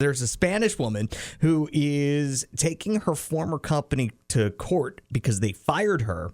There's a Spanish woman who is taking her former company to court because they fired her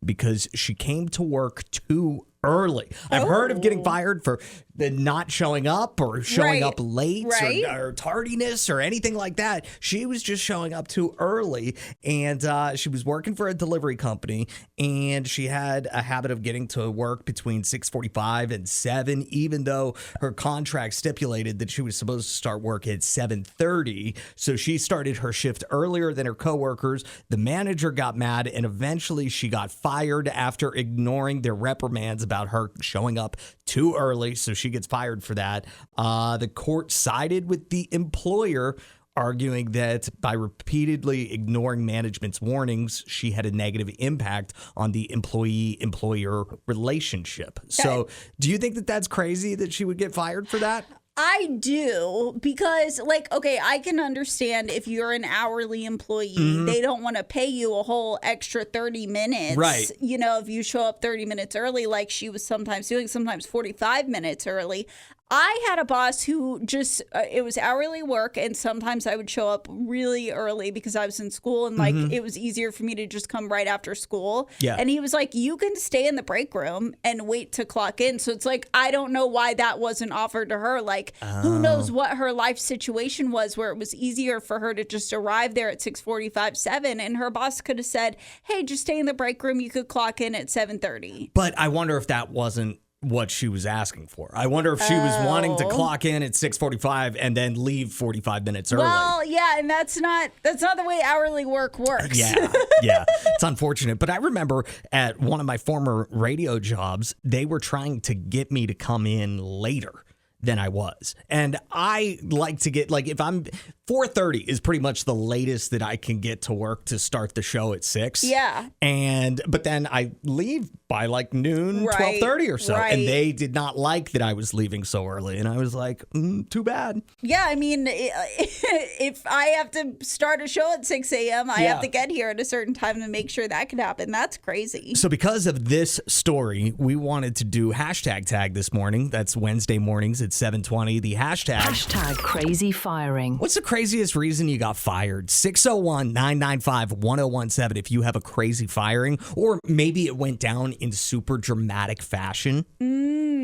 because she came to work too early. I've heard of getting fired for the not showing up or showing up late or tardiness or anything like that. She was just showing up too early, and she was working for a delivery company, and she had a habit of getting to work between 6:45 and 7, even though her contract stipulated that she was supposed to start work at 7:30. So she started her shift earlier than her coworkers. The manager got mad, and eventually she got fired after ignoring their reprimands about her showing up too early. So she gets fired for that. The court sided with the employer, arguing that by repeatedly ignoring management's warnings, she had a negative impact on the employee-employer relationship. So do you think that that's crazy that she would get fired for that? I do, because, okay, I can understand if you're an hourly employee, they don't want to pay you a whole extra 30 minutes. Right. If you show up 30 minutes early, like she was sometimes doing, sometimes 45 minutes early. I had a boss who just, it was hourly work, and sometimes I would show up really early because I was in school, and it was easier for me to just come right after school. Yeah. And he was like, you can stay in the break room and wait to clock in. So it's like, I don't know why that wasn't offered to her. Who knows what her life situation was where it was easier for her to just arrive there at 6:45, 7, and her boss could have said, hey, just stay in the break room. You could clock in at 7:30. But I wonder if that wasn't what she was asking for. I wonder if she was wanting to clock in at 6:45 and then leave 45 minutes early. Well, yeah, and that's not the way hourly work works. Yeah. It's unfortunate. But I remember at one of my former radio jobs, they were trying to get me to come in later than I was. And I like to get, if I'm 4:30 is pretty much the latest that I can get to work to start the show at 6. Yeah. But then I leave by noon, 12:30 or so. Right. And they did not like that I was leaving so early. And I was like, too bad. Yeah, I mean, if I have to start a show at 6 a.m., I have to get here at a certain time to make sure that can happen. That's crazy. So because of this story, we wanted to do hashtag tag this morning. That's Wednesday mornings at 7:20. The hashtag crazy firing. What's the craziest reason you got fired? 601-995-1017 if you have a crazy firing, or maybe it went down in super dramatic fashion.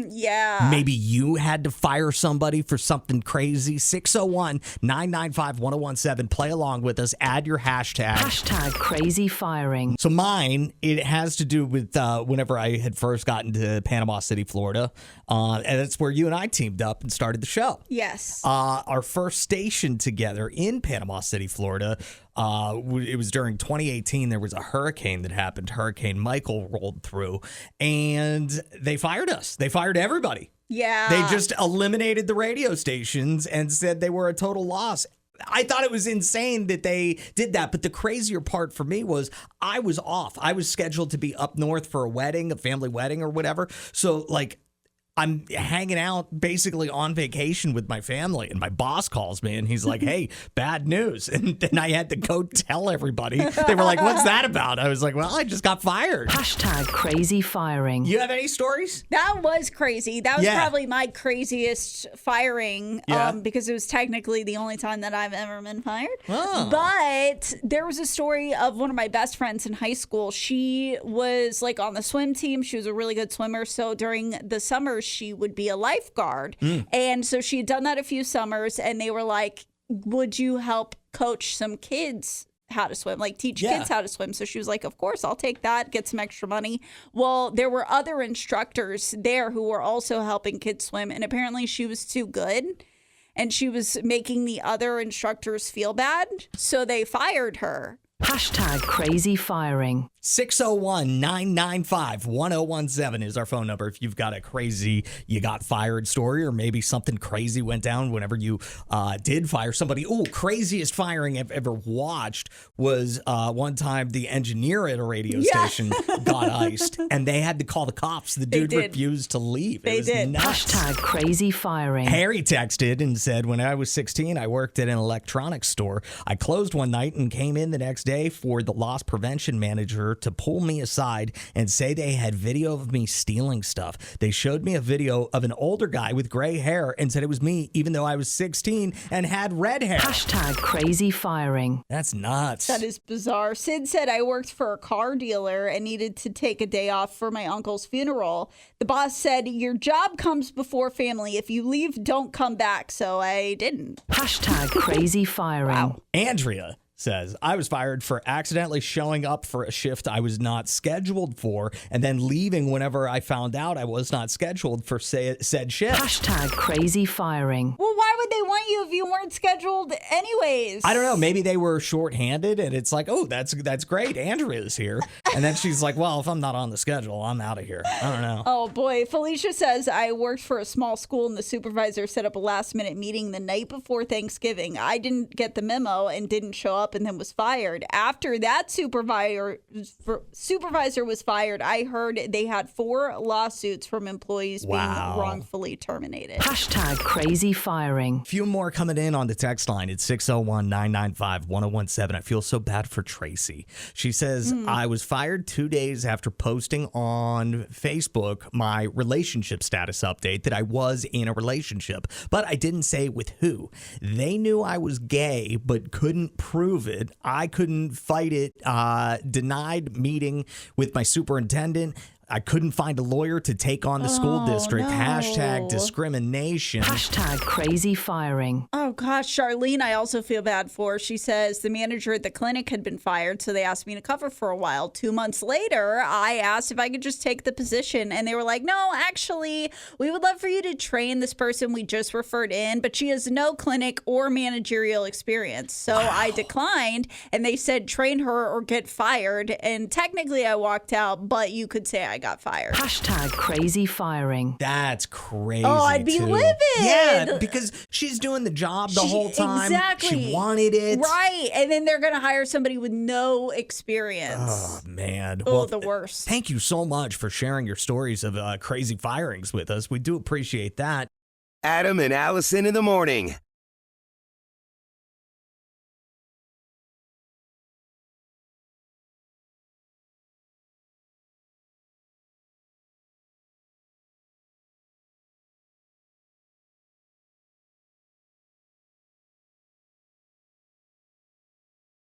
Yeah. Maybe you had to fire somebody for something crazy. 601-995-1017. Play along with us. Add your hashtag. Hashtag crazy firing. So mine, it has to do with whenever I had first gotten to Panama City, Florida. And that's where you and I teamed up and started the show. Yes. Our first station together in Panama City, Florida, it was during 2018. There was a hurricane that happened. Hurricane Michael rolled through, and they fired us. They fired everybody. Yeah. They just eliminated the radio stations and said they were a total loss. I thought it was insane that they did that. But the crazier part for me was I was off. I was scheduled to be up north for a wedding, a family wedding or whatever. So I'm hanging out basically on vacation with my family, and my boss calls me and he's like, hey, bad news. And then I had to go tell everybody. They were like, what's that about? I was like, well, I just got fired. Hashtag crazy firing. You have any stories? That was crazy. That was probably my craziest firing because it was technically the only time that I've ever been fired. Oh. But there was a story of one of my best friends in high school. She was on the swim team. She was a really good swimmer. So during the summer, she would be a lifeguard. And so she had done that a few summers, and they were like, would you help coach some kids how to swim, teach kids how to swim? So she was like, of course, I'll take that, get some extra money. Well, there were other instructors there who were also helping kids swim, and apparently she was too good, and she was making the other instructors feel bad, so they fired her. Hashtag crazy firing. 601-995-1017 is our phone number if you've got a crazy you got fired story, or maybe something crazy went down whenever you did fire somebody. Craziest firing I've ever watched was one time the engineer at a radio station got iced, and they had to call the cops. The dude refused to leave. They did. Nuts. Hashtag crazy firing. Harry texted and said, when I was 16, I worked at an electronics store. I closed one night and came in the next day for the loss prevention manager to pull me aside and say they had video of me stealing stuff. They showed me a video of an older guy with gray hair and said it was me, even though I was 16 and had red hair. Hashtag crazy firing. That's nuts. That is bizarre. Sid said, I worked for a car dealer and needed to take a day off for my uncle's funeral. The boss said, your job comes before family. If you leave, don't come back. So I didn't. Hashtag crazy firing. Wow. Andrea says, I was fired for accidentally showing up for a shift I was not scheduled for and then leaving whenever I found out I was not scheduled for said shift. Hashtag crazy firing. Well, why would they want you if you weren't scheduled anyways? I don't know. Maybe they were shorthanded and it's like, oh, that's great. Andrea's here. And then she's like, well, if I'm not on the schedule, I'm out of here. I don't know. Oh, boy. Felicia says, I worked for a small school and the supervisor set up a last-minute meeting the night before Thanksgiving. I didn't get the memo and didn't show up and then was fired. After that supervisor was fired, I heard they had 4 lawsuits from employees being wrongfully terminated. Hashtag crazy firing. A few more coming in on the text line. It's 601-995-1017. I feel so bad for Tracie. She says, I was fired 2 days after posting on Facebook my relationship status update that I was in a relationship, but I didn't say with who. They knew I was gay, but couldn't prove it. I couldn't fight it. Denied meeting with my superintendent. I couldn't find a lawyer to take on the school district. No. Hashtag discrimination. Hashtag crazy firing. Oh, gosh. Charlene, I also feel bad for. She says the manager at the clinic had been fired, so they asked me to cover for a while. 2 months later, I asked if I could just take the position, and they were like, no, actually, we would love for you to train this person we just referred in, but she has no clinic or managerial experience. So I declined, and they said train her or get fired, and technically I walked out, but you could say I got fired. Hashtag crazy firing. That's crazy. Oh, I'd be livid. Yeah, because she's doing the job the whole time. Exactly. She wanted it. Right. And then they're going to hire somebody with no experience. Oh, man. Oh, Well, the worst. Thank you so much for sharing your stories of crazy firings with us. We do appreciate that. Adam and Allison in the morning.